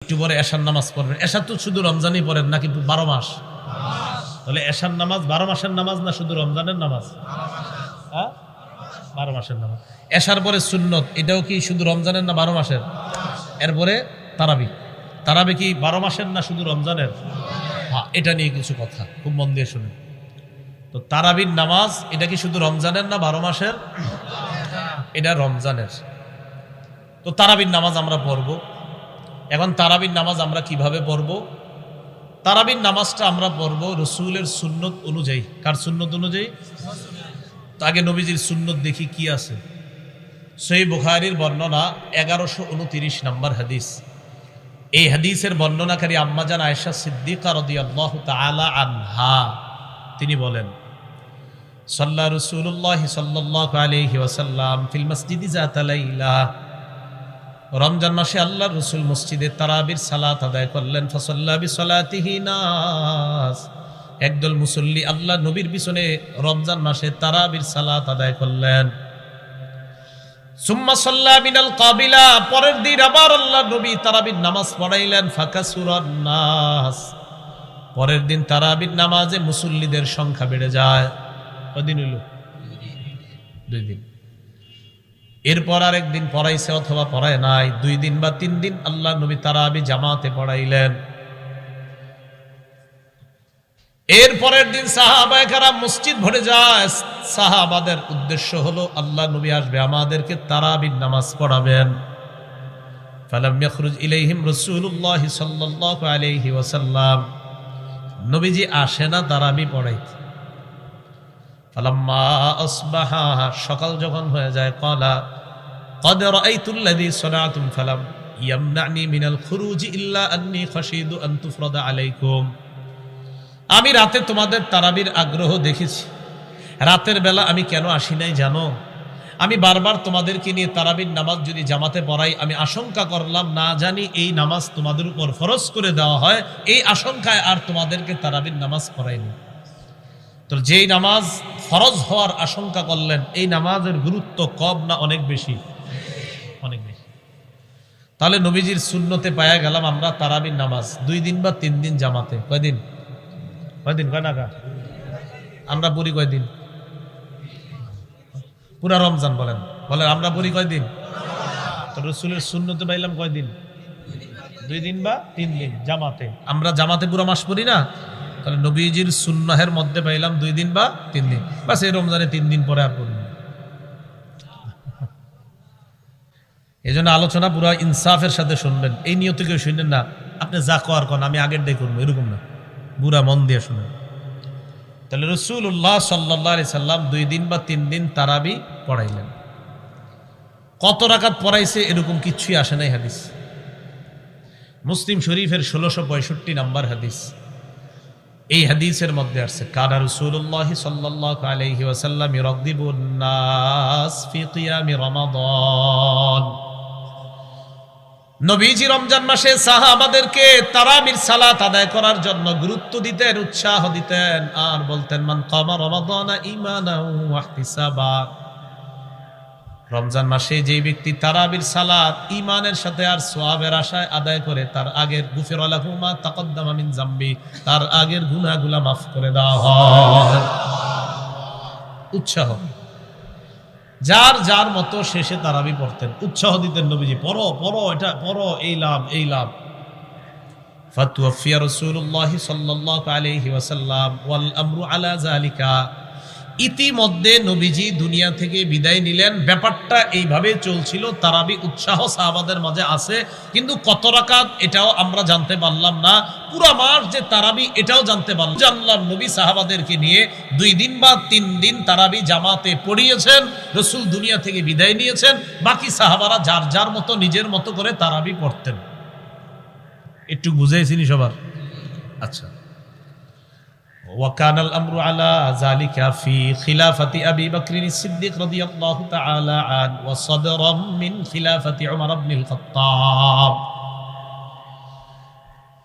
একটু পরে এশার নামাজ পড়বেন। এশা তো শুধু রমজানই পড়েন নাকি 12 মাস? তাহলে এশার নামাজ 12 মাসের নামাজ না শুধু রমজানের নামাজ? 12 মাসের নামাজ। এশার পরে সুন্নত, এটাও কি শুধু রমজানের না 12 মাসের? এরপরে তারাবি। তারাবি কি 12 মাসের না শুধু রমজানের? হ্যাঁ, এটা নিয়ে কিছু কথা খুব মন দিয়ে শুনেন। তো তারাবির নামাজ এটা কি শুধু রমজানের না 12 মাসের? এটা রমজানের। তো তারাবির নামাজ আমরা পড়ব। এখন তারাবির নামাজ আমরা কিভাবে পড়ব? তারাবির নামাজটা আমরা পড়ব রসুলের সুন্নত অনুযায়ী। কার সুন্নত অনুযায়ী? তো আগে নবীজির সুন্নত দেখি কি আছে। সহিহ বুখারীর বর্ণনা 1129 নম্বর হাদিস। এই হাদিসের বর্ণনাকারী আম্মাজান আয়েশা সিদ্দিকা রাদিয়াল্লাহু তাআলা আনহা তিনি বলেন, সাল্লা রাসূলুল্লাহ সাল্লাল্লাহু আলাইহি ওয়াসাল্লাম ফিল মসজিদি যাতা লাইলা। রমজান মাসে আল্লাহর রাসূল মসজিদে তারাবির সালাত আদায় করলেন। ফাসাল্লা বিসালাতিহি নাস, একদল মুসল্লি আল্লাহ নবীর পিছনে রমজান মাসে তারাবির সালাত আদায় করলেন। সুম্মা সাল্লা মিনাল কাবিলা, পরের দিন আবার আল্লাহ নবী তারাবির নামাজ পড়াইলেন। ফাকাসুরান নাস, পরের দিন তারাবির নামাজে মুসল্লিদের সংখ্যা বেড়ে যায়। কদিন হইল? 2 দিন। এরপর আর একদিন পড়াইছে অথবা পড়ায় নাই, 2 দিন বা 3 দিন আল্লাহ নবী তারাবি জামাতে পড়াইলেন। এরপরের দিন সাহাবায়ে কেরাম মসজিদ ভরে যায়। সাহাবাদের উদ্দেশ্য হলো আল্লাহ নবী আসবে, আমাদেরকে তারাবির নামাজ পড়াবেন। ফালাম ইয়াখরুজ ইলাইহিম রাসূলুল্লাহ সাল্লাল্লাহু আলাইহি ওয়াসাল্লাম, নবীজি আসে না তারাবি পড়াইতে। ফালাম্মা আসবাহা, সকাল যখন হয়ে যায়, ক্বালা ক্বাদ রাআইতুল্লাযী সানাতুম ফালাম ইয়ামনানি মিনাল খুরুজি ইল্লা আন্নী খাশীদু আন তুফরাদা আলাইকুম। আমি রাতে তোমাদের তারাবির আগ্রহ দেখেছি, রাতের বেলা আমি কেন আসি নাই জানো? আমি বারবার তোমাদেরকে নিয়ে তারাবির নামাজ যদি জামাতে পড়াই, আমি আশঙ্কা করলাম না জানি এই নামাজ তোমাদের উপর ফরজ করে দেওয়া হয়, এই আশঙ্কায় আর তোমাদেরকে তারাবির নামাজ পড়াইনি। তো যেই নামাজ ফরজ হওয়ার আশঙ্কা করলেন, এই নামাজের গুরুত্ব কম না অনেক বেশি? অনেক বেশি। তাহলে নবীজির সুন্নতে পায়া গেলাম আমরা তারাবির নামাজ 2 দিন বা 3 দিন জামাতে। কয়দিন? কয়দিন? কয় নাকা আমরা পড়ি কয়দিন? পুরা রমজান বলেন বলেন আমরা পড়ি কয়দিন? তো রসুলের সুন্নতে পাইলাম কয়দিন? 2 দিন বা 3 দিন জামাতে। আমরা জামাতে পুরা মাস পড়ি না, তাহলে নবীজির সুন্নাহের মধ্যে পাইলাম 2 দিন বা 3 দিন। বাস এই রমজানে 3 দিন পরে আর পড়ি। এই জন্য আলোচনা পুরা ইনসাফের সাথে শুনবেন, এই নিয়তে কেউ শুনবেন না আপনি যা কর কন আমি আগের ডে করবো, এরকম না, পুরা মন দিয়ে শুনেন। তাহলে রাসূলুল্লাহ সাল্লাল্লাহু আলাইহি সাল্লাম 2 দিন বা 3 দিন তারাবি পড়াইলেন। কত রাকাত পড়াইছে এরকম কিছুই আসে নাই হাদিস। মুসলিম শরীফের 1665 নম্বর হাদিস। এই হাদিসের মধ্যে আছে, কানা রাসূলুল্লাহ সাল্লাল্লাহু আলাইহি ওয়াসাল্লাম ইরাগদিবুন নাস ফি কিয়ামি রমাদান। নবীজি রমজান মাসে সাহাবাদেরকে তারাবির সালাত আদায় করার জন্য গুরুত্ব দিতেন, উৎসাহ দিতেন, আর বলতেন মান কামা রমাদানা ঈমানাও ওয়া ইহতিসাবা। রমজান মাসে যে ব্যক্তি তারাবির সালাত ঈমানের সাথে আর সওয়াবের আশায় আদায় করে, তার আগের গুফিরা লাহু মা তাকদ্দামা মিন যামবি, তার আগের গুনাহগুলো মাফ করে দেওয়া হয়। উৎসাহ, যার যার মতো শেষে তারাবি পড়তেন, উৎসাহ দিতেন নবীজি, পড়ো পড়ো, এটা পড়ো, এই লাভ এই লাভ। ফাতুওয়াফিয়া রাসূলুল্লাহ সাল্লাল্লাহু আলাইহি ওয়াসাল্লাম ওয়াল আমরু আলা যালিকা। ইতিমধ্যে নবীজি দুনিয়া থেকে বিদায় নিলেন। ব্যাপারটা এইভাবে চলছিল, তারাবি উৎসাহ সাহাবাদের মাঝে আছে, কিন্তু কত রাকাত এটাও আমরা জানতে পারলাম না। পুরা মাস যে তারাবি এটাও জানতে পারলাম। জানলাম নবী সাহাবাদেরকে নিয়ে 2 দিন বা 3 দিন তারাবি জামাতে পড়িয়েছেন, রসুল দুনিয়া থেকে বিদায় নিয়েছেন, বাকি সাহাবারা যার যার মতো নিজের মতো করে তারাবি পড়তেন। একটু বুঝাইছিনি সবার? আচ্ছা। وكان الأمر على ذلك في خلافة أبي بكر الصديق رضي الله تعالى عنه وصدرا من خلافة عمر بن الخطاب।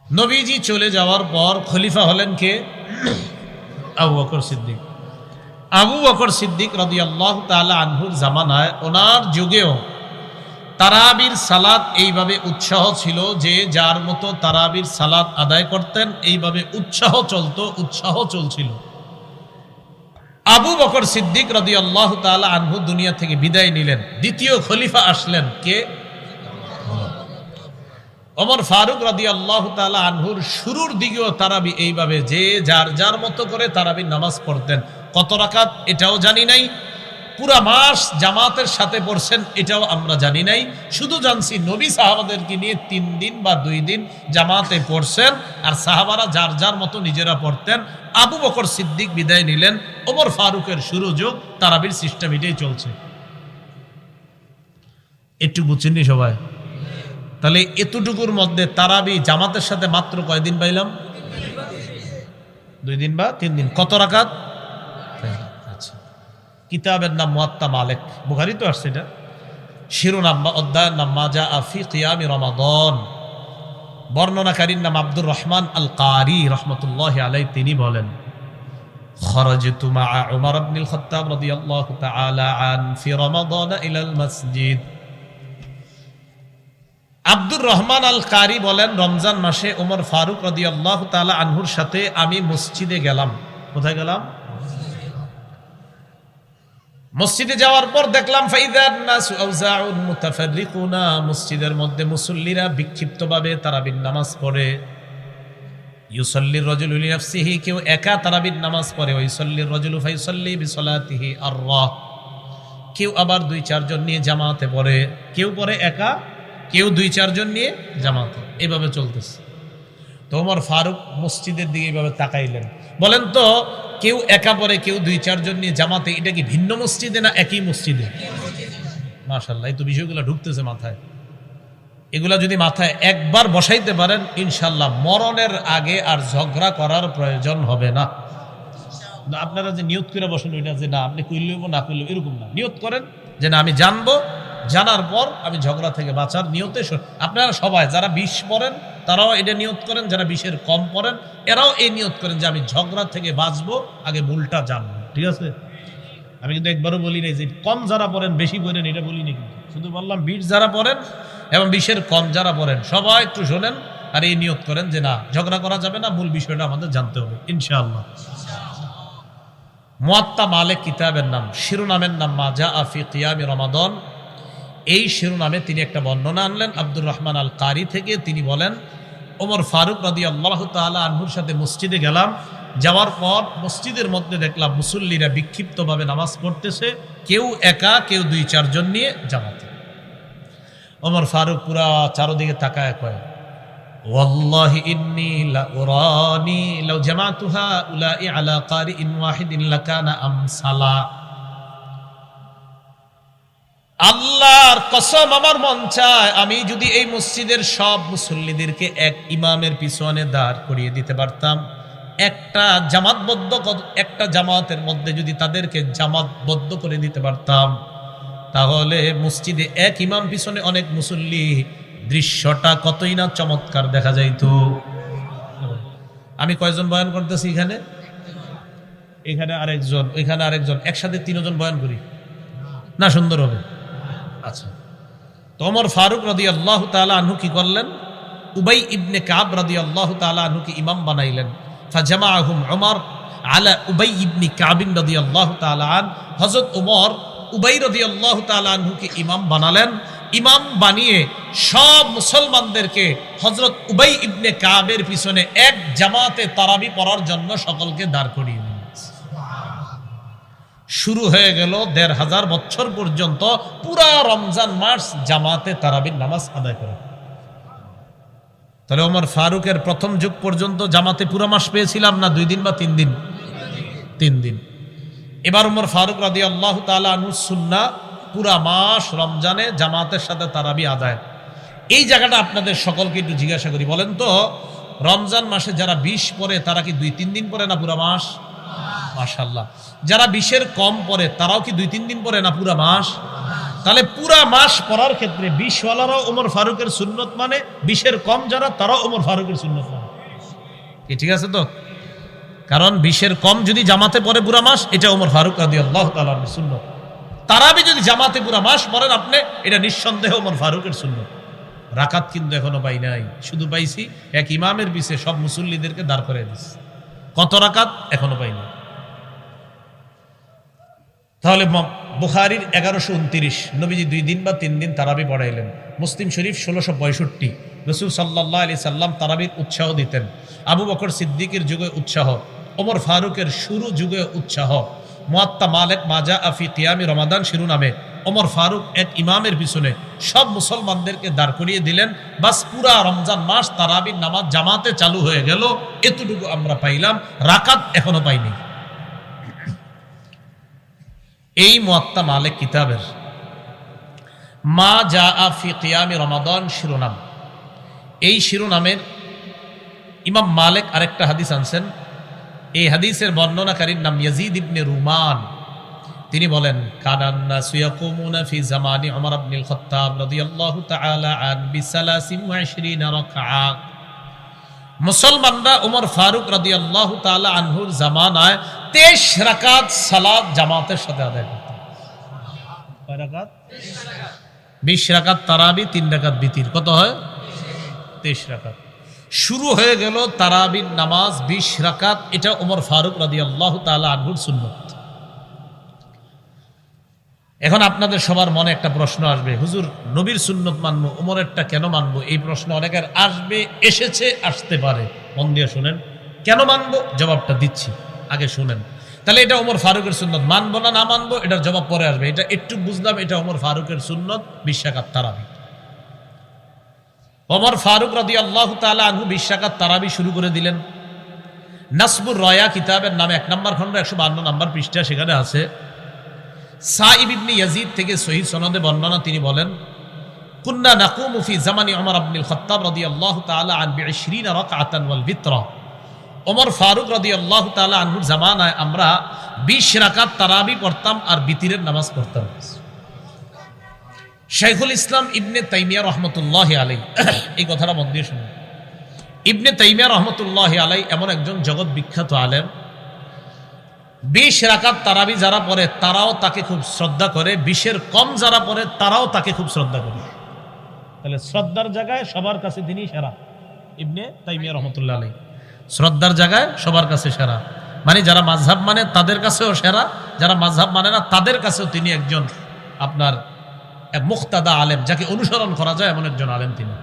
নবীজি চলে যাওয়ার পর খলিফা হলেন কে? আবু বকর সিদ্দিক। আবু বকর সিদ্দিক রাদিয়াল্লাহু তাআলা আনহুর জামানায়, ওনার যুগেও তারাবির সালাত এইভাবে উৎসাহ ছিল যে যার মতো তারাবির সালাত আদায় করতেন, এইভাবে উৎসাহ চলছিল। আবু বকর সিদ্দিক রাদিয়াল্লাহু তাআলা আনহু দুনিয়া থেকে বিদায় নিলেন, দ্বিতীয় খলিফা আসলেন কে? ওমর ফারুক রাদিয়াল্লাহু তাআলা আনহুর শুরুর দিকেও তারাবি এইভাবে যে যার যার মতো করে তারাবির নামাজ পড়তেন। কত রাকাত এটাও জানি নাই, পুরা মাস জামাতের সাথে পড়ছেন এটাও আমরা জানি নাই, শুধু জানছি নবী সাহাবাদেরকে নিয়ে 3 দিন বা 2 দিন জামাতে পড়ছেন, আর সাহাবারা যার যার মতো নিজেরা পড়তেন। আবু বকর সিদ্দিক বিদায় নিলেন, ওমর ফারুকের শুরু যোগ তারাবির সিস্টেম এটাই চলছে। একটু বুঝছেননি সবাই? তাহলে এতটুকুর মধ্যে তারাবি জামাতের সাথে মাত্র কয়দিন পাইলাম? 2 দিন বা 3 দিন। কত রাকাত? আচ্ছা, কিতাবের নাম মুয়াত্তা মালিক, বুখারী তো আসছে এটা। শিরোনাম বা অধ্যায়ের নাম মা জাআ ফি কিয়ামি রমাদান। বর্ণনাকারীর নাম আব্দুর রহমান আল কারি রাহমাতুল্লাহি আলাইহি। তিনি বলেন, খরাজতু মা উমর ইবনুল খাত্তাব রাদিয়াল্লাহু তাআলা আন ফি রমাদান ইলাল মসজিদ। আব্দুর রহমান আল কারি বলেন, রমজান মাসে ওমর ফারুক রাদিয়াল্লাহু তাআলা আনহুর সাথে আমি মসজিদে গেলাম। কোথায় গেলাম? মসজিদে যাওয়ার পর দেখলাম ফাইদান নাসু আউজাউন মুতাফাররিকুনা, মসজিদের মধ্যে মুসল্লিরা বিক্ষিপ্তভাবে তারাবির নামাজ পড়ে। ইউসাল্লির রাজুলু লিনাফসিহি, কেউ একা তারাবির নামাজ পড়ে। ওয়া ইউসাল্লির রাজুলু ফায়ুসাল্লি বিসলাতিহি আররাহ, কেউ আবার 2-4 জন নিয়ে জামাতে পড়ে। কেউ পড়ে একা, কেউ 2-4 জন নিয়ে জামাতে। এইভাবে চলতেছে। তো ওমর ফারুক মসজিদের দিকে এইভাবে তাকাইলেন, বলেন তো কেউ একা পড়ে, কেউ 2-4 জন নিয়ে জামাতে, এটা কি ভিন্ন মসজিদে না একই মসজিদে? মাশাআল্লাহ, এই তো বিষয়গুলো ঢুকতেছে মাথায়। এগুলা যদি মাথায় একবার বসাইতে পারেন, ইনশাআল্লাহ মরণের আগে আর ঝগড়া করার প্রয়োজন হবে না। আপনারা যে নিয়ত করে বসেন ওইটা যে না আপনি কইলেও না কইলেও এরকম না, নিয়ত করেন যে না আমি জানবো, জানার পর আমি ঝগড়া থেকে বাঁচার নিয়তে। আপনারা সবাই যারা 20 পড়েন তারাও এটা নিয়ত করেন, যারা 20-এর কম পড়েন এরাও এই নিয়ত করেন যে আমি ঝগড়া থেকে বাঁচবো, আগে ভুলটা জানবো। ঠিক আছে? আমি কিন্তু একবারও বলি নাই যে কম যারা পড়েন বেশি পড়েন, এটা বলিনি, কিন্তু শুধু বললাম 20 যারা পড়েন এবং 20-এর কম যারা পড়েন সবাই একটু শোনেন আর এই নিয়ত করেন যে না ঝগড়া করা যাবে না, মূল বিষয়টা আমাদের জানতে হবে ইনশাআল্লাহ। মুয়াত্তা মালিক কিতাবের নাম, শিরোনামের নাম মা জাআ ফি কিয়ামি রমাদান। এই শিরোনামে তিনি একটা বর্ণনা আনলেন আব্দুর রহমান আল কারি থেকে। তিনি বলেন, ওমর ফারুক রাদিয়াল্লাহু তাআলা আনহুর সাথে মসজিদে গেলাম, যাওয়ার পর মসজিদের মধ্যে দেখলাম মুসল্লিরা বিক্ষিপ্তভাবে নামাজ পড়তেছে, কেউ একা, কেউ 2-4 জন নিয়ে জামাতে। ওমর ফারুক পুরা চারদিকে তাকায় কয়, ওয়াল্লাহি ইন্নী লা উরানি লাউ জামাতুহা উলাই আলা কারিইন ওয়াহিদিন লাকানা আমসালা। আল্লাহর কসম, আমার মন চায় আমি যদি এই মসজিদের সব মুসল্লিদেরকে এক ইমামের পিছনে দাঁড় করিয়ে দিতে পারতাম, একটা জামাতের মধ্যে যদি তাদেরকে জামাতবদ্ধ করে দিতে পারতাম, তাহলে মসজিদে এক ইমাম পিছনে অনেক মুসল্লি, দৃশ্যটা কতই না চমৎকার দেখা যাইতো। আমি কয়জন বয়ান করতেছি এখানে? এখানে আরেকজন, ওইখানে আরেকজন, একসাথে 3 জন বয়ান করি না? সুন্দর হবে। আচ্ছা, তো ওমর ফারুক রাদিয়াল্লাহু তাআলা আনহু কি করলেন? উবাই ইবনে কাব রাদিয়াল্লাহু তাআলা আনহুকে ইমাম বানাইলেন। ফাজামাআহুম উমর আলা উবাই ইবনে কাব রাদিয়াল্লাহু তাআলা আন। হযরত ওমর উবাই রাদিয়াল্লাহু তাআলা আনহুকে ইমাম বানালেন। ইমাম বানিয়ে সব মুসলমানদেরকে হযরত উবাই ইবনে কাবের পিছনে এক জামাতে তারাবি পড়ার জন্য সকলকে দাঁড় করিয়ে দিলেন। শুরু হয়ে গেল 1500 বছর পর্যন্ত পুরা রমজান মাস জামাতে তারাবির নামাজ আদায় করে। তাহলে ওমর ফারুকের প্রথম যুগ পর্যন্ত জামাতে পুরা মাস পেয়েছিলাম না 2 দিন বা 3 দিন? 3 দিন। এবার ওমর ফারুক রাদিয়াল্লাহু তাআলা আনহু সুন্নাহ পুরা মাস রমজানে জামাতের সাথে তারাবি আদায়। এই জায়গাটা আপনাদের সকলকে একটু জিজ্ঞাসা করি, বলেন তো রমজান মাসে যারা 20 পড়ে তারা কি 2-3 দিন পড়ে না পুরা মাস? মাশাআল্লাহ। যারা 20-এর কম পড়ে তারাও কি 2-3 দিন পড়ে না পুরা মাস? তাহলে পুরা মাস পড়ার ক্ষেত্রে 20 ওয়ালারাও ওমর ফারুকের সুন্নত মানে, 20-এর কম যারা তারাও ওমর ফারুকের সুন্নত মানে। কি ঠিক আছে তো? কারণ 20-এর কম যদি জামাতে পড়ে পুরা মাস, এটা ওমর ফারুক রাদিয়াল্লাহু তাআলার সুন্নত। তারাবি যদি জামাতে পুরা মাস পড়েন আপনি, এটা নিঃসন্দেহ ওমর ফারুকের সুন্নত। রাকাত কিন্তু এখনো পাই নাই, শুধু পাইছি এক ইমামের পিছে সব মুসল্লিদেরকে দাঁড় করে দিচ্ছে। কত রাকাত এখনো পাই না। তাহলে বুখারীর 1129, নবীজি 2 দিন বা 3 দিন তারাবি পড়াইলেন। মুসলিম শরীফ 1665, রাসূল সাল্লাল্লাহু আলাইহি সাল্লাম তারাবির উৎসাহ দিতেন। আবু বকর সিদ্দিকের যুগে উৎসাহ, ওমর ফারুকের শুরু যুগে উৎসাহ। মুয়াত্তা মালিক মাজা আফি কিয়ামি রমাদান শিরোনামে ওমর ফারুক এক ইমামের পিছনে সব মুসলমানদেরকে দাঁড় করিয়ে দিলেন। বাস পুরা রমজান মাস তারাবির নামাজ জামাতে চালু হয়ে গেল। এতটুকু আমরা পাইলাম, রাকাত এখনো পাইনি। এই মুয়াত্তা মালিক কিতাবের মা জা আফি কিয়ামি রমাদান শিরোনাম, এই শিরোনামের ইমাম মালিক আরেকটা হাদিস আনছেন। এই হাদিসের বর্ণনাকারীর নাম ইয়াজিদ ইবনে রুমান। তিনি বলেন, কানান নাসু ইয়াকুমুনা ফি জামানি উমর ইবনুল খাত্তাব রাদিয়াল্লাহু তাআলা আন বি 23 রাকআ। মুসলমানরা ওমর ফারুক রাদিয়াল্লাহু তাআলা আনহুর জামানায় 23 রাকাত সালাত জামাতের সাথে আদায় করতেন। কয় রাকাত? 20 রাকাত তারাবি, 3 রাকাত বিতির, কত হয়? 23 রাকাত। শুরু হয়ে গেল তারাবির নামাজ 20 রাকাত। এটা ওমর ফারুক রাদিয়াল্লাহু তাআলা আনহুর সুন্নত। এখন আপনাদের সবার মনে একটা প্রশ্ন আসবে, হুজুর নবীর সুন্নত মানবো, ওমরেরটা কেন মানবো? এই প্রশ্ন অনেকের আসবে, এসেছে, আসতে পারে। মন দিয়ে শুনেন, কেন মানবো জবাবটা দিচ্ছি, আগে শুনেন। তাহলে এটা ওমর ফারুকের সুন্নত, মানবো না না মানবো এটার জবাব পরে আসবে। এটা একটু বুঝলাম, এটা ওমর ফারুকের সুন্নত, 20 রাকাত তারাবি। ওমর ফারুক রাদিয়াল্লাহু তাআলা আনহু 20 রাকাত তারাবি শুরু করে দিলেন। নাসবুর রায়া কিতাবের নামে 1 নম্বর খণ্ড 152 নম্বর পৃষ্ঠা, সেখানে আছে সাইব ইবনে ইয়াজিদ থেকে সহিহ সনদে বর্ণনা। তিনি বলেন, কুন্না নাকুমু ফি জামানি উমর ইবনুল খাত্তাব রাদিয়াল্লাহু তাআলা আন 20 রাকআতান ওয়াল বিত্রা। ওমর ফারুক রাদিয়াল্লাহু তাআলা আনহুর জামানায় আমরা 20 রাকাত তারাবি পড়তাম আর বিতিরের নামাজ পড়তাম। শাইখুল ইসলাম ইবনে তাইমিয়া রহমতুল্লাহি আলাইহি, এই কথাটা মন দিয়ে শুনুন। ইবনে তাইমিয়া রহমতুল্লাহি আলাইহি এমন একজন জগৎ বিখ্যাত আলেম, 20 রাকাত তারাবি যারা পড়ে তারাও তাকে খুব শ্রদ্ধা করে, 20-এর কম যারা পড়ে তারাও তাকে খুব শ্রদ্ধা করে। তাহলে শ্রদ্ধার জায়গায় সবার কাছে তিনি সেরা। ইবনে তাইমিয়া রহমতুল্লাহ আলাইহি শ্রদ্ধার জায়গায় সবার কাছে সেরা, মানে যারা মাযহাব মানে তাদের কাছেও সেরা, যারা মাযহাব মানে না তাদের কাছেও তিনি একজন আপনার এক মুক্তাদা আলেম, যাকে অনুসরণ করা যায় এমন একজন আলেম তিনি।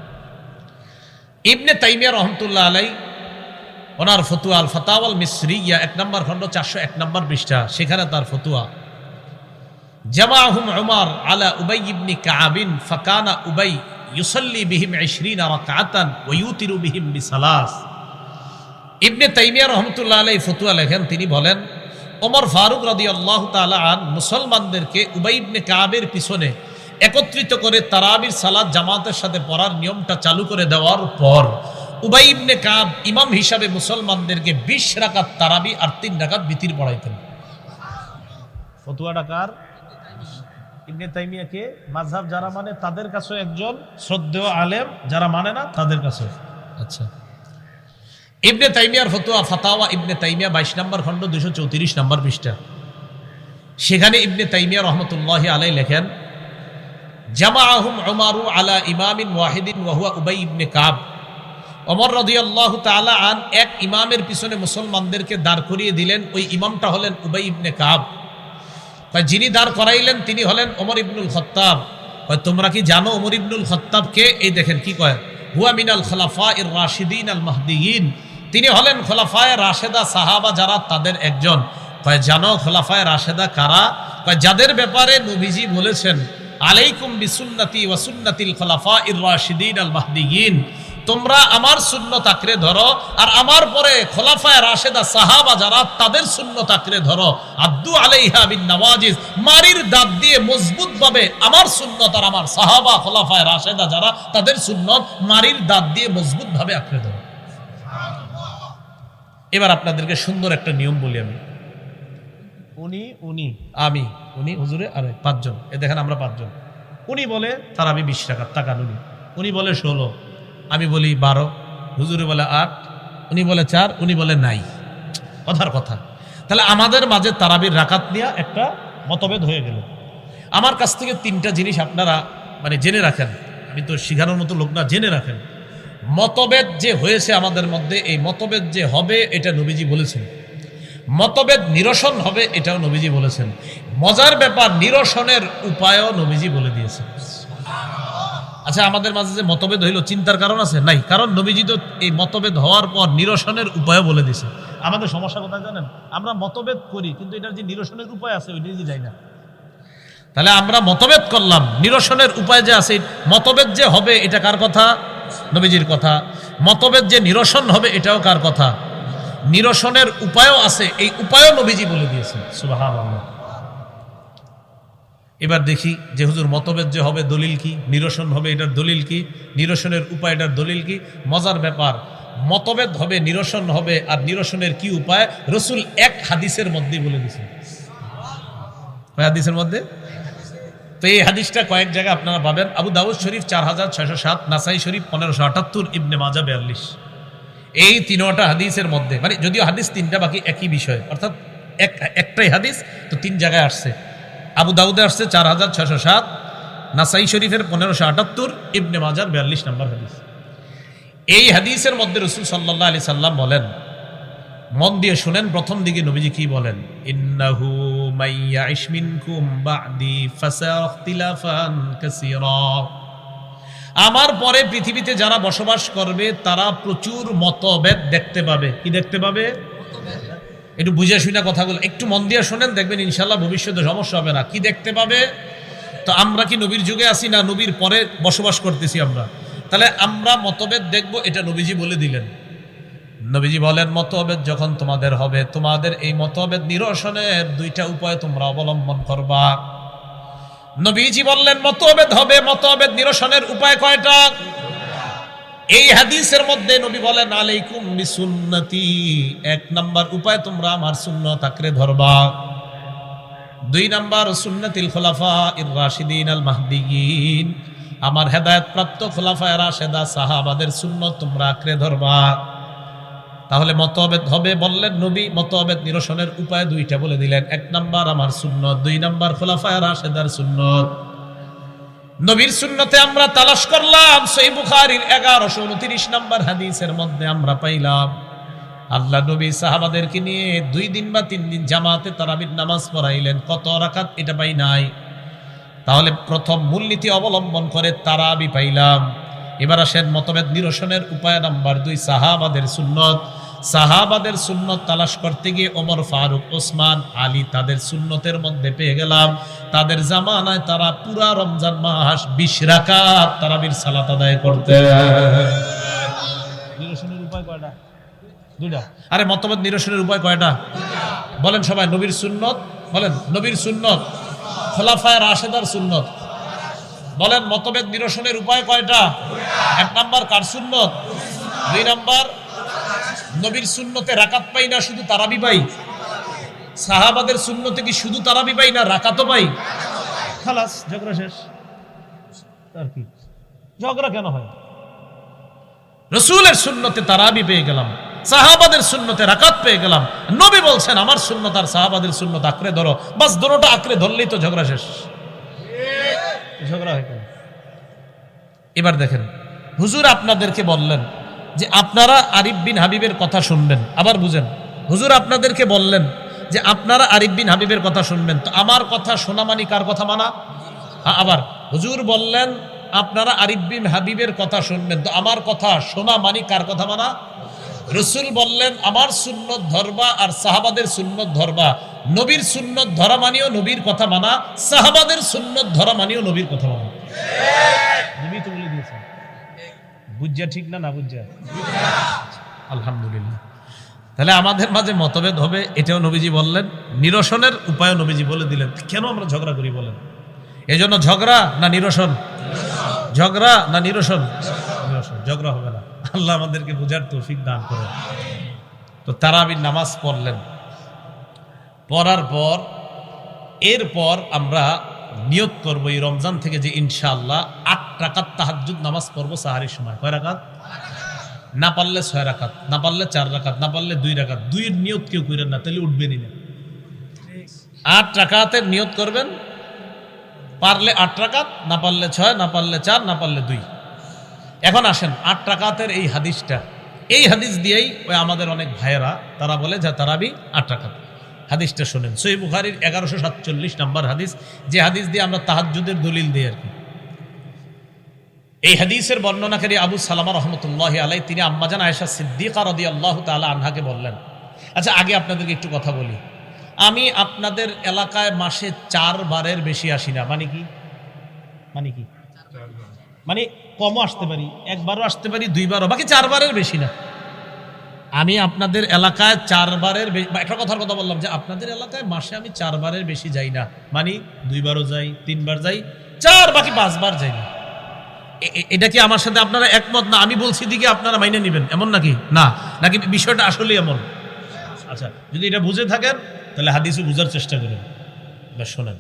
ইবনে তাইমিয়া রহমতুল্লাহ আলাইহি ওনার ফতুয়া আল ফাতাওয়াল মিসরিয়া 1 নম্বর খণ্ড 401 নম্বর পৃষ্ঠা, সেখানে তার ফতুয়া, জামাআহুম উমর আলা উবাই ইবনে কাআব ফাকানা উবাই ইউসাল্লি বিহিম 20 রাকআতান ওয়া ইউতিরু বিহিম বিসালাস। ইবনে তাইমিয়া রহমতুল্লাহ আলাইহি ফতুয়া লেখেন, তিনি বলেন ওমর ফারুক রাদিয়াল্লাহু তাআলা আন মুসলমানদেরকে উবাই ইবনে কাআবের পিছনে একত্রিত করে তারাবির সালাত জামাতের সাথে পড়ার নিয়মটা চালু করে দেওয়ার পর উবাই ইবনে কাব ইমাম হিসাবে মুসলমানদেরকে 20 রাকাত তারাবি আর 3 রাকাত বিতির পড়াইতেন। ফতুয়াটা কার? ইবনে তাইমিয়াকে মাযহাব যারা মানে তাদের কাছে একজন শ্রদ্ধেয় আলেম, যারা মানে না তাদের কাছে। আচ্ছা, ইবনে তাইমিয়ার ফতুয়া ফাতাওয়া ইবনে তাইমিয়া 22 নম্বর খণ্ড 234 নম্বর পৃষ্ঠা, সেখানে ইবনে তাইমিয়া রহমতুল্লাহি আলাইহি লেখেন, জামাআহুম উমারু আলা ইমামিন ওয়াহিদিন ওয়া হুয়া উবাই ইবনে কাব। ওমর রাদিয়াল্লাহু তাআলা আন এক ইমামের পিছনে মুসলমানদেরকে দাঁড় করিয়ে দিলেন, ওই ইমামটা হলেন উবাই ইবনে কাব। যিনি দাঁড় করাইলেন তিনি হলেন ওমর ইবনুল খাত্তাব। তোমরা কি জানো ওমর ইবনুল খাত্তাব কে? এই দেখেন কি কয়, হুয়া মিনাল খুলাফায়ে রাশিদিন আল মাহদিয়িন, তিনি হলেন খোলাফায়ে রাশেদা সাহাবা যারা তাদের একজন। জানো খোলাফায়ে রাশেদা কারা? যাদের ব্যাপারে নবীজি বলেছেন, আলাইকুম বিসুন্নতি ওয়া সুন্নাতিল খুলাফাইর রাশিদিন আল মাহদিয়িন, তোমরা আমার সুন্নত আঁকড়ে ধরো আর আমার পরে খোলাফায়ে রাশেদা সাহাবা যারা তাদের সুন্নত আঁকড়ে ধরো। আদ্দু আলাইহা বিন নওয়াজিজ, মারির দাঁত দিয়ে মজবুত ভাবে আমার সুন্নত আর আমার সাহাবা খোলাফায়ে রাশেদা যারা তাদের সুন্নত মারির দাঁত দিয়ে মজবুত ভাবে আঁকড়ে ধরো। এবার আপনাদেরকে সুন্দর একটা নিয়ম বলি আমি, আমি উনি হুজুরে আর 5 জন, এ দেখেন আমরা 5 জন। উনি বলে তারাবি 20 রাকাত টাকা, উনি বলে 16, আমি বলি 12, হুজুরে বলে 8, উনি বলে 4, উনি বলে নাই। কথার কথা, তাহলে আমাদের মাঝে তারাবির রাকাত নিয়ে একটা মতভেদ হয়ে গেল। আমার কাছ থেকে 3টা জিনিস আপনারা মানে জেনে রাখেন, আমি তো শিখানোর মতো লোক না, জেনে রাখেন। মতভেদ যে হয়েছে আমাদের মধ্যে, এই মতভেদ যে হবে এটা নবীজি বলেছেন। মতভেদ নিরসন হবে এটাও নবীজি বলেছেন। মজার ব্যাপার, নিরসনের উপায়ও নবীজি বলে দিয়েছেন। আচ্ছা, আমাদের মাঝে যে মতভেদ হইল, চিন্তার কারণ আছে? নাই, কারণ নবীজি তো এই মতভেদ হওয়ার পর নিরসনের উপায়ও বলে দিয়েছে। আমাদের সমস্যা কোথায় জানেন? আমরা মতভেদ করি কিন্তু এটার যে নিরসনের উপায় আছে ওইটাই যে যাই না। তাহলে আমরা মতভেদ করলাম, নিরসনের উপায় যে আছে, মতভেদ যে হবে এটা কার কথা? নবীজির কথা। মতভেদ যে নিরসন হবে এটাও কার কথা? নিরসনের উপায়ও আছে, এই উপায়ও নবীজি বলে দিয়েছেন। সুবহানাল্লাহ। এবার দেখি যে হুজুর মতভেদ যে হবে দলিল কি, নিরসন হবে এটার দলিল কি, নিরসনের উপায় এটার দলিল কি? মজার ব্যাপার, মতভেদ হবে, নিরসন হবে, আর নিরসনের কি উপায় রাসূল এক হাদিসের মধ্যে বলে দিয়েছেন। কয় হাদিসের মধ্যে? তো এই হাদিসটা কয়েক জায়গায় আপনারা পাবেন। আবু দাউদ শরীফ 4607, নাসাই শরীফ 1578, ইবনে মাজা 42। এই 3টা হাদিসের মধ্যে, মানে যদিও হাদিস 3টা, বাকি একই বিষয়, অর্থাৎ একটাই হাদিস তো 3 জায়গায় আসছে। আবু দাউদে আসছে 4607, নাসাই শরীফের 1578, ইবনে মাজার 42 নম্বর হাদিস। এই হাদিসের মধ্যে রাসূল সাল্লাল্লাহু আলাইহি সাল্লাম বলেন, মন দিয়ে শুনেন, প্রথম দিকে নবীজি কি বলেন? ইন্নাহু মাইয়াইশ মিনকুম বা'দি ফাসারা ইখতিলাফান কাসীরা। আমার পরে পৃথিবীতে যারা বসবাস করবে তারা প্রচুর মতভেদ দেখতে পাবে। কি দেখতে পাবে? একটু বুঝে শুনে কথাগুলো একটু মন দিয়ে শুনেন, দেখবেন ইনশাআল্লাহ ভবিষ্যতে সমস্যা হবে না। কি দেখতে পাবে? তো আমরা কি নবীর যুগে আছি না নবীর পরে বসবাস করতেছি আমরা? তাহলে আমরা মতভেদ দেখব, এটা নবীজি বলে দিলেন। নবীজি বলেন, মতভেদ যখন তোমাদের হবে, তোমাদের এই মতভেদ নিরসনের 2টা উপায় তোমরা অবলম্বন করবা। নবীজি বললেন মতভেদ হবে, মতভেদ নিরসনের উপায় কয়টা? এই হাদিসের মধ্যে নবী বলেন, আলাইকুম বিসুন্নতি, 1 নাম্বার উপায় তোমরা আমার সুন্নাত আঁকড়ে ধরবা। 2 নাম্বার সুন্নাতিল খুলাফায়ে রাশিদিন আল মাহদিয়িন, আমার হেদায়েত প্রাপ্ত খুলাফায়ে রাশেদা সাহাবাদের সুন্নাত তোমরা আঁকড়ে ধরবা। তাহলে মতভেদ হবে বললেন নবী, মতভেদ নিরসনের উপায় 2টা বলে দিলেন। 1 নাম্বার আমার সুন্নাত, 2 নাম্বার খুলাফায়ে রাশেদার সুন্নাত। নবীর সুন্নতে আমরা তালাশ করলাম, সহিহ বুখারীর 1129 নম্বর হাদিসের মধ্যে আমরা পাইলাম আল্লাহ নবী সাহাবাদেরকে নিয়ে 2 দিন বা 3 দিন জামাতে তারাবির নামাজ পড়াইলেন। কত রাকাত এটা পাই নাই। তাহলে প্রথম মূলনীতি অবলম্বন করে তারাবি পাইলাম। এবার আসেন মতভেদ নিরসনের উপায় নাম্বার 2, সাহাবাদের সুন্নত। সাহাবাদের সুন্নত তালাশ করতে গিয়ে ওমর, ফারুক, ওসমান, আলী তাদের সুন্নতের মধ্যে পেয়ে গেলাম। তাদের জামানায় তারা পুরা রমজান মাস 20 রাকাত তারাবির সালাত আদায় করতে। নিরসনের উপায় কয়টা? 2টা। আরে মতভেদ নিরসনের উপায় কয়টা? বলেন সবাই। নবীর সুন্নত, বলেন নবীর সুন্নত, খোলাফায়ে রাশেদার সুন্নত। বলেন মতভেদ নিরসনের উপায় কয়টা? 1 নাম্বার কার সুন্নত? 2 নাম্বার নবীর সুন্নতে রাকাত পাই না, শুধু তারাবি পাই। সাহাবাদের সুন্নতে কি শুধু তারাবি পাই না রাকাতও পাই? খালাস, ঝগড়া শেষ। আর কি ঝগড়া কেন হয়? রাসূলের সুন্নতে তারাবি পেয়ে গেলাম, সাহাবাদের সুন্নতে রাকাত পেয়ে গেলাম। নবী বলছেন আমার সুন্নত আর সাহাবাদের সুন্নত আঁকড়ে ধরো, বাস দুটোটা আঁকড়ে ধরলেই তো ঝগড়া শেষ। ঝগড়া হয় কেন? এবার দেখেন, হুজুর আপনাদেরকে বললেন যে আপনারা আরিফ বিন হাবিবের কথা শুনবেন। আবার বুঝেন, হুজুর আপনাদেরকে বললেন যে আপনারা আরিফ বিন হাবিবের কথা শুনবেন। তো আমার কথা শোনা মানি কার কথা মানা? আবার হুজুর বললেন আপনারা আরিফ বিন হাবিবের কথা শুনবেন, তো আমার কথা শোনা মানি কার কথা মানা? রাসূল বললেন আমার সুন্নত ধরবা আর সাহাবাদের সুন্নত ধরবা। নবীর সুন্নত ধরা মানিও নবীর কথা মানা, সাহাবাদের সুন্নত ধরা মানিও নবীর কথা মানা। নবী তো বলে দিয়েছেন। বুঝা ঠিক না? না বুঝা? আলহামদুলিল্লাহ। তাহলে আমাদের মাঝে মতভেদ হবে, এটাও নবীজি বললেন। নিরসনের উপায় নবীজি বলে দিলেন। কেন আমরা ঝগড়া করি বলেন? এজন্য ঝগড়া না নিরসন? ঝগড়া না নিরসন? নিরসন। ঝগড়া হবে না। আল্লাহ আমাদেরকে বুঝার তৌফিক দান করেন। তো তারাবির নামাজ পড়লেন, পড়ার পর এরপর আমরা নিয়ত করবো এই রমজান থেকে যে ইনশাআল্লাহ 8 রাকাত তাহাজ্জুদ নামাজ পড়বো সাহারির সময়। কয় রাকাত? না পারলে 6 রাকাত, না পারলে 4 রাকাত, না পারলে 2 রাকাত। 2-এর নিয়ত কেউ করেন না, তাহলে উঠবেনই না। 8 রাকাতের নিয়ত করবেন, পারলে 8 রাকাত, না পারলে 6, না পারলে 4, না পারলে 2। এখন আসেন 8 রাকাতের এই হাদিসটা, এই হাদিস দিয়েই ওই আমাদের অনেক ভাইয়েরা তারা বলে যে তারাবি 8 রাকাত। হাদিসটা শোনেন, সহিহ বুখারীর 1147 নম্বর হাদিস, যে হাদিস দিয়ে আমরা তাহাজ্জুদের দলিল দিই আর কি। এই হাদিসের বর্ণনাকারী আবু সালামা রহমতুল্লাহি আলাইহি, তিনি আম্মাজান আয়েশা সিদ্দিকা রাদিয়াল্লাহু তাআলা আনহাকে বললেন, আচ্ছা আগে আপনাদেরকে একটু কথা বলি, আমি আপনাদের এলাকায় মাসে 4 বারের বেশি আসি না। মানে কি? মানে কমও আসতে পারি, 1 বারও আসতে পারি, 2 বারও, বাকি 4 বারের বেশি না। আমি আপনাদের এলাকায় 4 বারের, একটা কথার কথা বললাম যে আপনাদের এলাকায় মাসে আমি 4 বারের বেশি যাই না, মানে 2 বারও যাই, 3 বার যাই, 4 বাকি 5 বার যাই না। এটা কি আমার সাথে আপনারা একমত? না আমি বলছি দিকে আপনারা মাইনে নেবেন এমন নাকি? না, নাকি বিষয়টা আসলে এমন? আচ্ছা, যদি এটা বুঝে থাকেন তাহলে হাদিসও বুঝার চেষ্টা করুন। বেশ শোনেন,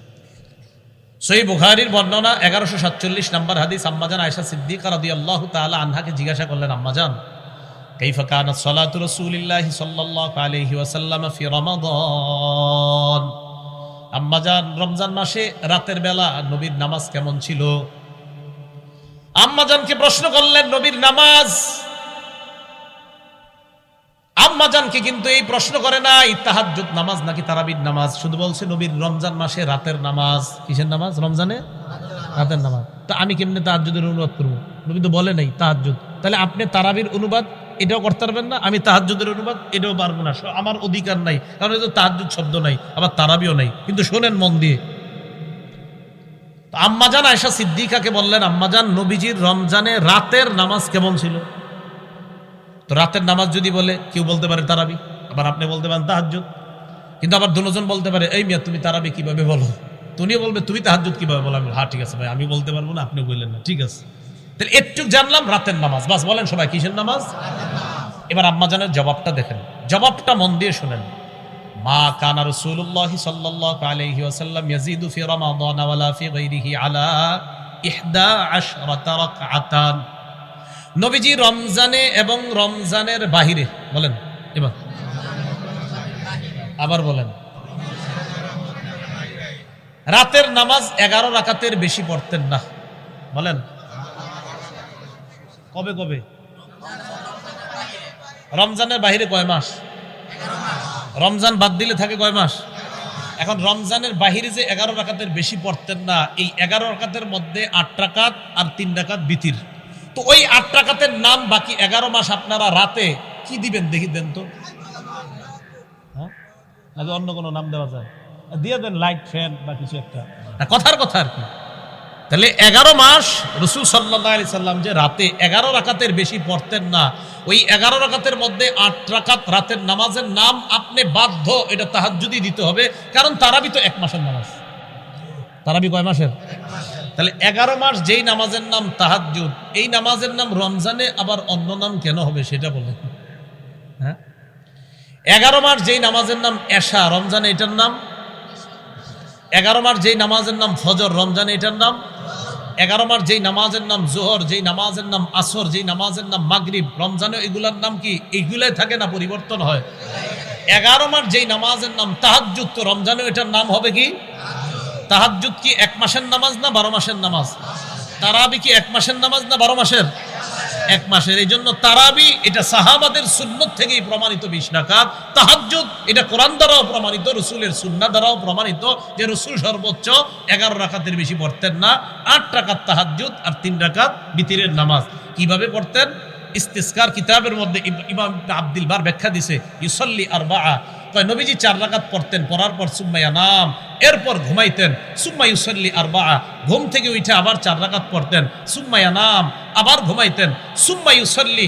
সহিহ বুখারীর বর্ণনা 1147 নম্বর হাদিস, আম্মাজান আয়েশা সিদ্দিকা রাদিয়াল্লাহু তাআলা আনহাকে জিজ্ঞাসা করলেন, আম্মাজান কাইফা কানাত সালাতু রাসূলিল্লাহি সাল্লাল্লাহু আলাইহি ওয়াসাল্লাম ফি রমাদান, আম্মাজান রমজান মাসে রাতের বেলা নবীর নামাজ কেমন ছিল? আম্মাজানকে প্রশ্ন করলেন নবীর নামাজ। আম্মাজানকে কিন্তু এই প্রশ্ন করে নাই তাহাজ্জুদ নামাজ নাকি তারাবির নামাজ, শুধু বলছে নবীর রমজান মাসে রাতের নামাজ। কিসের নামাজ? রমজানে রাতের নামাজ। তো আমি কেমনে তাহাজ্জুদের অনুবাদ করবো? নবী তো বলে নাই তাহাজ্জুদ, তাহলে আপনি তারাবির অনুবাদ এটাও করতে পারবেন না, আমি তাহাজ্জুদের অনুবাদ এটাও পারবো না, আমার অধিকার নাই, কারণ এই তো তাহাজ্জুদ শব্দ নাই, আবার তারাবিও নাই। কিন্তু শোনেন মন দিয়ে, আম্মাজান আয়েশা সিদ্দিকাকে বললেন, আম্মাজান নবীজির রমজানে রাতের নামাজ কেমন ছিল? তো রাতের নামাজ যদি বলে, কেউ বলতে পারে তারাবি, আবার আপনি বলতে পারেন তাহাজ্জুদ, কিন্তু আবার দুজন বলতে পারে এই মিয়া তুমি তারাবি কিভাবে বলো, তুমিও বলবে তুমি তাহাজ্জুদ কিভাবে বলো। আমি হ্যাঁ ঠিক আছে ভাই, আমি বলতে পারবো না, আপনি বললেন না, ঠিক আছে। তাহলে একটু জানলাম রাতের নামাজ, বাস বলেন সবাই কিসের নামাজ? এবার আম্মাজানের জবাবটা দেখেন, জবাবটা মন দিয়ে শোনেন। মা কানা রাসূলুল্লাহি সাল্লাল্লাহু আলাইহি ওয়াসাল্লাম ইয়াজিদু ফি রমাদান ওয়ালা ফি গায়রিহি আলা 11 রাকাতান। নবীজি রমজানে এবং রমজানের বাহিরে, বলেন এবার আবার বলেন, রাতের নামাজ 11 রাকাতের বেশি পড়তেন না। বলেন কবে কবে? রমজানের বাহিরে কয় মাস? রমজান বাদ দিলে থাকে কয় মাস? এখন রমজানের বাহিরে যে 11 রাকাতের বেশি পড়তেন না, এই 11 রাকাতের মধ্যে 8 রাকাত আর 3 রাকাত বিতির। তো ওই 8 রাকাতের নাম বাকি 11 মাস আপনারা রাতে কি দিবেন দেখি, দেন তো। হ্যাঁ, নাকি অন্য কোনো নাম দেওয়া যায়? দিয়ে দেন লাইট, ফ্যান বা কিছু একটা, কথার কথা আর কি। তাহলে 11 মাস রাসূল সাল্লাল্লাহু আলাইহি সাল্লাম যে রাতে 11 রাকাতের বেশি পড়তেন না, ওই 11 রাকাতের মধ্যে 8 রাকাত রাতের নামাজের নাম আপনি বাধ্য এটা তাহাজ্জুদি দিতে হবে, কারণ তারাবি তো 1 মাসের নামাজ। তারাবি কয় মাসের? তাহলে 11 মাস যেই নামাজের নাম তাহাজ্জুদ, এই নামাজের নাম রমজানে আবার অন্য নাম কেন হবে সেটা বলেন। হ্যাঁ, 11 মাস যেই নামাজের নাম এশা, রমজানে এটার নাম। 11 মাস যেই নামাজের নাম ফজর, রমজানে এটার নাম। 11 মাস যেই নামাজের নাম জোহর, যেই নামাজের নাম আসর, যেই নামাজের নাম মাগরিব, রমজানে এগুলার নাম কি? এইগুলাই থাকে না, পরিবর্তন হয়। 11 মাস যেই নামাজের নাম তাহাজ্জুদ, তো রমজানে এটার নাম হবে কি? তাহাজ্জুদ কি 1 মাসের নামাজ না 12 মাসের নামাজ? তারাবি কি 1 মাসের নামাজ না 12 মাসের? 1 মাসের। এই জন্য তারাবি এটা সাহাবাদের সুন্নত থেকেই প্রমাণিত 20 রাকাত। তাহাজ্জুদ এটা কোরআন দ্বারাও প্রমাণিত, রসুলের সুন্নাহ দ্বারাও প্রমাণিত যে রসুল সর্বোচ্চ 11 রাকাতের বেশি পড়তেন না। 8 রাকাত তাহাজ্জুদ আর 3 রাকাত বিতিরের নামাজ। কিভাবে পড়তেন? ইস্তিসকার কিতাবের মধ্যে ইমাম আব্দুল বার ব্যাখ্যা দিছে, ইউসাল্লি আরবাআ, কয় নবীজি 4 রাকাত পড়তেন, পড়ার পর সুম্মা ইয়ানাম, এরপর ঘুমাইতেন, সুম্মা ইউসাল্লি আরবাআ, ঘুম থেকে উঠে আবার 4 রাকাত পড়তেন, সুম্মা ইয়ানাম, আবার ঘুমাইতেন, সুম্মা ইউসাল্লি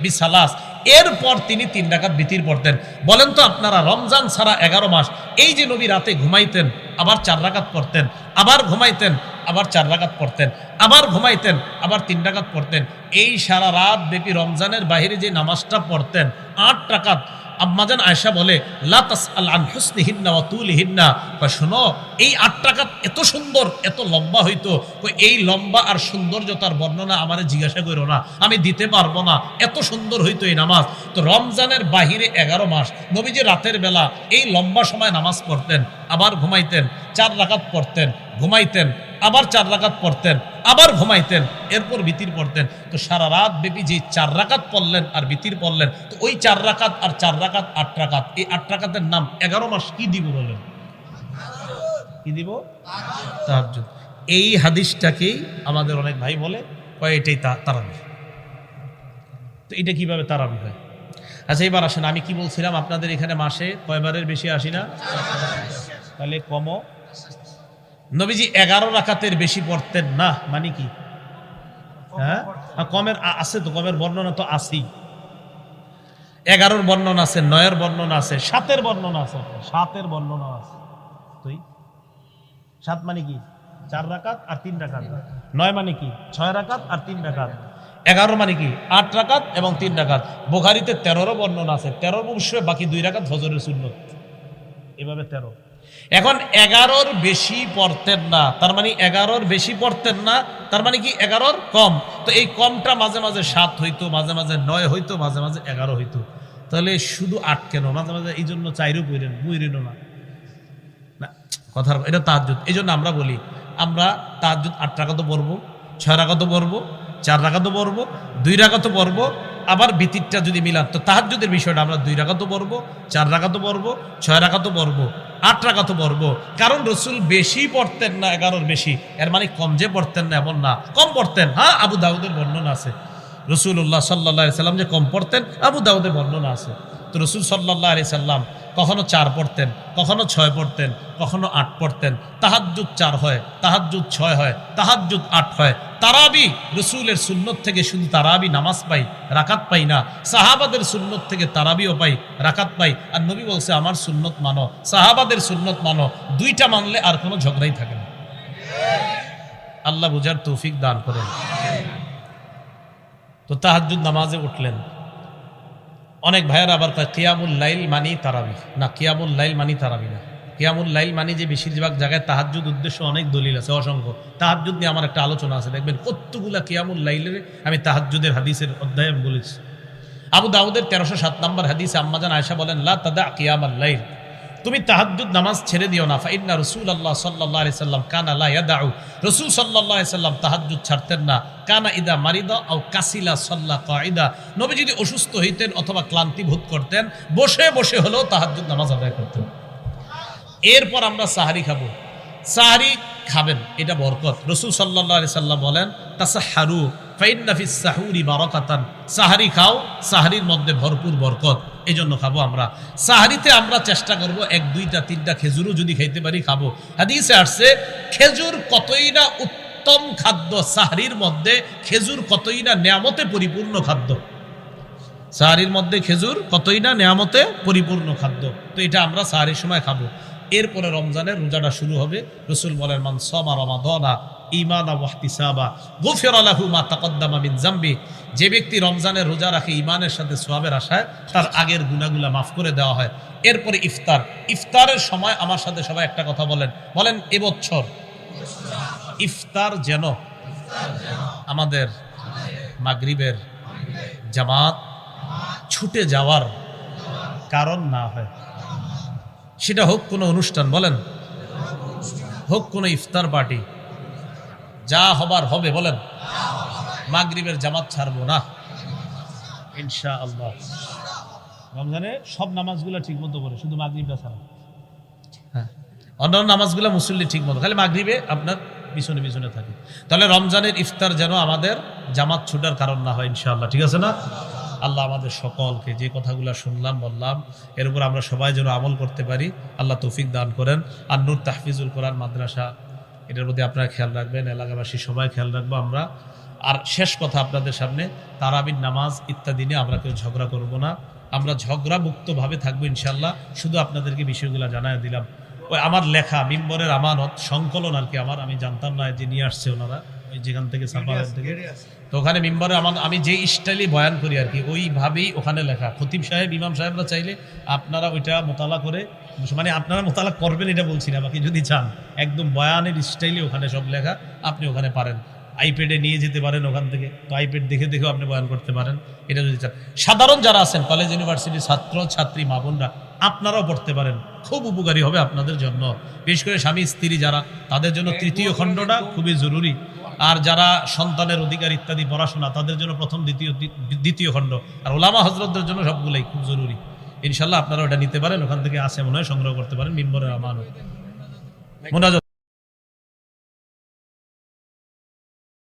বিসালাস, এরপর তিনি 3 রাকাত বিতির পড়তেন। বলেন তো আপনারা, রমজান ছাড়া 11 মাস এই যে নবী রাতে ঘুমাইতেন, আবার 4 রাকাত পড়তেন, আবার ঘুমাইতেন, আবার 4 রাকাত পড়তেন, আবার ঘুমাইতেন, আবার 3 রাকাত পড়তেন, এই সারা রাত ব্যাপী রমজানের বাইরে যে নামাজটা পড়তেন 8 রাকাত, আম্মাজান আয়েশা বলে লা তাসআল আন হুসনিহিন্না ওয়া তুলিহিন্না, শোনো এই 8 রাকাত এত সুন্দর, এত লম্বা হইতো, এই লম্বা আর সৌন্দর্যতার বর্ণনা আমারে জিজ্ঞাসা করো না, আমি দিতে পারবো না, এত সুন্দর হইতো এই নামাজ। তো রমজানের বাহিরে 11 মাস নবীজি রাতের বেলা এই লম্বা সময় নামাজ পড়তেন, আবার ঘুমাইতেন, 4 রাকাত পড়তেন, ঘুমাইতেন, আবার 4 রাকাত পড়তেন, আবার ঘুমাইতেন, এরপর বিতির পড়তেন। তো সারা রাত ব্যাপী যে 4 রাকাত পড়লেন আর বিতির পড়লেন, তো ওই 4 রাকাত আর 4 রাকাত 8 রাকাত, এই 8 রাকাতের নাম 11 মাস কি দিব বলেন? কি দিব? তাহাজ্জুদ। এই হাদিসটাকেই আমাদের অনেক ভাই বলে এটাই তারাবি। তো এটা কিভাবে তারাবি হয়? আচ্ছা এবার আসেন, আমি কি বলছিলাম আপনাদের এখানে মাসে কয়বারের বেশি আসি না? তাহলে কমও নবীজি 11 রাকাতের বেশি পড়তেন না, মানে কি? হ্যাঁ, কমের আছে তো, কমের বর্ণনা তো আছেই। 11-র বর্ণনা আছে, 9-এর বর্ণনা আছে, 7-এর বর্ণনা আছে, 7-এর বর্ণনা আছে। তুই 7 মানে কি? 4 রাকাত আর 3 রাকাত। 9 মানে কি? 6 রাকাত আর 3 রাকাত। 11 মানে কি? 8 রাকাত এবং 3 রাকাত। বুখারীতে 13-রও বর্ণনা আছে, 13 অবশ্যই, বাকি 2 রাকাত ফজরের সুন্নত, এভাবে 13। এখন 11-র বেশি পড়তেন না, তার মানে 11-র বেশি পড়তেন না, তার মানে কি 11-র কম। তো এই কমটা মাঝে মাঝে 7 হইতো, মাঝে মাঝে 9 হইতো, মাঝে মাঝে 11 হইতো। তাহলে শুধু 8 কেন? মাঝে মাঝে এই জন্য 4ও বুঝলেন না কথার, এটা তাহাজ্জুদ। এই জন্য আমরা বলি, আমরা তাহাজ্জুদ 8 রাকাতও পড়বো, 6 রাকাতও পড়বো, 4 রাকাতও পড়বো, 2 রাকাতও পড়বো, আবার বিতিরটা যদি মিলান তো তাহাজ্জুদের বিষয়টা আমরা 2 রাকাতও পড়বো, 4 রাকাতও পড়বো, 6 রাকাতও পড়বো, 8 রাকাতও পড়বো। কারণ রসুল বেশি পড়তেন না, 11-র বেশি, এর মানে কম যে পড়তেন না এমন না, কম পড়তেন। হ্যাঁ, আবু দাউদের বর্ণনা আছে রসুল্লাহ সাল্লাল্লাহু আলাইহি সাল্লাম যে কম পড়তেন, আবু দাউদের বর্ণনা আছে। তো রসুল সাল্লাল্লাহু আলাইহি সাল্লাম কখনো 4 পড়তেন, কখনো 6 পড়তেন, কখনো 8 পড়তেন। তাহাজ্জুদ 4 হয়, তাহাজ্জুদ 6 হয়, তাহাজ্জুদ 8 হয়। তারাবি রসুলের সুন্নত থেকে শুধু তারাবি নামাজ পাই, রাকাত পাই না। সাহাবাদের সুন্নত থেকে তারাবিও পাই, রাকাত পাই। আর নবী বলছে আমার সুন্নত মানো, সাহাবাদের সুন্নত মানো, 2টা মানলে আর কোনো ঝগড়াই থাকে না। আল্লাহ বুঝার তৌফিক দান করেন। তো তাহাজ্জুদ নামাজে উঠলেন। অনেক ভাইয়ের আবার কয় কিয়ামুল লাইল মানি তারাবি না, কিয়ামুল লাইল মানি তারাবি না। কিয়ামুল লাইল মানি যে বেশিরভাগ জায়গায় তাহাজ্জুদ উদ্দেশ্য অনেক দলিল আছে, অসংখ্য। তাহাজ্জুদ নিয়ে আমার একটা আলোচনা আছে, দেখবেন কতগুলা কিয়ামুল লাইলের আমি তাহাজ্জুদের হাদিসের অধ্যায়ে আমি বলেছি। আবু দাউদের 1307 নম্বর হাদিসে আম্মাজান আয়েশা বলেন, লা তাদা কিয়ামাল লাইল, তুমি তাহাজ্জুদ নামাজ ছেড়ে দিও না। ফাইন্না রাসূলুল্লাহ সাল্লাল্লাহু আলাইহি সাল্লাম কানা লা ইয়াদাউ, রাসূল সাল্লাল্লাহু আলাইহি সাল্লাম তাহাজ্জুদ ছাড়তেন না। কানা ইদা মারিদা আও কাসিলা সাল্লা কাঈদা, নবী যদি অসুস্থ হইতেন অথবা ক্লান্তি বোধ করতেন, বসে বসে হলেও তাহাজ্জুদ নামাজ আদায় করতেন। এরপর আমরা সাহারি খাবো। সাহারি খাবেন, এটা বরকত। রাসূল সাল্লাল্লাহু আলাইহি সাল্লাম বলেন, তাসাহহারু ফাইন্না ফিস সাহুরি বারাকাতান, সাহারি খাও, সাহারির মধ্যে ভরপুর বরকত, এই জন্য খাবো আমরা। সাহারিতে আমরা চেষ্টা করব 1, 2টা 3টা খেজুরও যদি খাইতে পারি খাবো। হাদিসে আসছে খেজুর কতই না উত্তম খাদ্য, সাহারির মধ্যে খেজুর কতই না নিয়ামতে পরিপূর্ণ খাদ্য। সাহারির মধ্যে খেজুর কতই না নিয়ামতে পরিপূর্ণ খাদ্য। তো এটা আমরা সাহারির সময় খাবো। এরপরে রমজানের রোজাটা শুরু হবে। রাসূল বলেন, মান সামা রমাদানা ঈমানা ওয়া ইহতিসাবা গুফিরা লাহু মা তাকদ্দামা মিন যামবি, যে ব্যক্তি রমজানের রোজা রাখে ঈমানের সাথে সওয়াবের আশায়, তার আগের গুনাহগুলো মাফ করে দেওয়া হয়। এরপরে ইফতার। ইফতারের সময় আমার সাথে সবাই একটা কথা বলেন, বলেন এবছর ইফতার যেন আমাদের মাগরিবের জামাত ছুটে যাওয়ার কারণ না হয়। সেটা হোক কোনো অনুষ্ঠান, বলেন হোক কোনো ইফতার পার্টি, যা হবার হবে, বলেন মাগরিবের জামাত ছাড়বো না ইনশাআল্লাহ। রমজানে সব নামাজগুলো ঠিক মতো করে, শুধু মাগরিবটা ছাড়া। হ্যাঁ, অন্যান্য নামাজগুলো মুসল্লি ঠিক মতো, খালি মাগরিবে আপনার পিছনে পিছনে থাকে। তাহলে রমজানের ইফতার যেন আমাদের জামাত ছুটার কারণ না হয় ইনশাআল্লাহ, ঠিক আছে না? আল্লাহ আমাদের সকলকে যে কথাগুলো শুনলাম বললাম এর উপর আমরা সবাই যেন আমল করতে পারি, আল্লাহ তৌফিক দান করেন। আর নূর তাহফিজুল কোরআন মাদ্রাসা, এটার প্রতি আপনারা খেয়াল রাখবেন, এলাকাবাসী সবাই খেয়াল রাখবো আমরা। আর শেষ কথা আপনাদের সামনে, তারাবির নামাজ ইত্যাদি নিয়ে আমরা কেউ ঝগড়া করব না, আমরা ঝগড়া মুক্তভাবে থাকবো ইনশাল্লাহ। শুধু আপনাদেরকে বিষয়গুলো জানায় দিলাম। ওই আমার লেখা মিম্বরের আমানত সংকলন আর কি, আমার আমি জানতাম না যে নিয়ে আসছে ওনারা ওই যেখান থেকে সাফারের থেকে, তো ওখানে মিম্বরে আমি যে স্টাইলে বয়ান করি আর কি, ওইভাবেই ওখানে লেখা। খতিব সাহেব, ইমাম সাহেবরা চাইলে আপনারা ওইটা মোতালা করে, মানে আপনারা মোতালা করবেন এটা বলছি না, বাকি যদি চান একদম বয়ানের স্টাইলে ওখানে সব লেখা, আপনি ওখানে পারেন। আইপ্যাডে নিয়ে যেতে পারেন ওখান থেকে, তো আইপ্যাড দেখে দেখেও আপনি বয়ান করতে পারেন, এটা যদি চান। সাধারণ যারা আছেন কলেজ ইউনিভার্সিটির ছাত্র ছাত্রী মা বোনরা, আপনারাও পড়তে পারেন, খুব উপকারী হবে আপনাদের জন্য। বিশেষ করে স্বামী স্ত্রী যারা, তাদের জন্য তৃতীয় খণ্ডটা খুবই জরুরি। আর যারা সন্তানের অধিকার ইত্যাদি পড়াশোনা, তাদের জন্য প্রথম দ্বিতীয় খণ্ড। আর ওলামা হজরতদের জন্য সবগুলাই খুব জরুরি। ইনশাল্লাহ আপনারা ওটা নিতে পারেন, ওখান থেকে আছে মনে হয় সংগ্রহ করতে পারেন। মিম্বরের আমানত।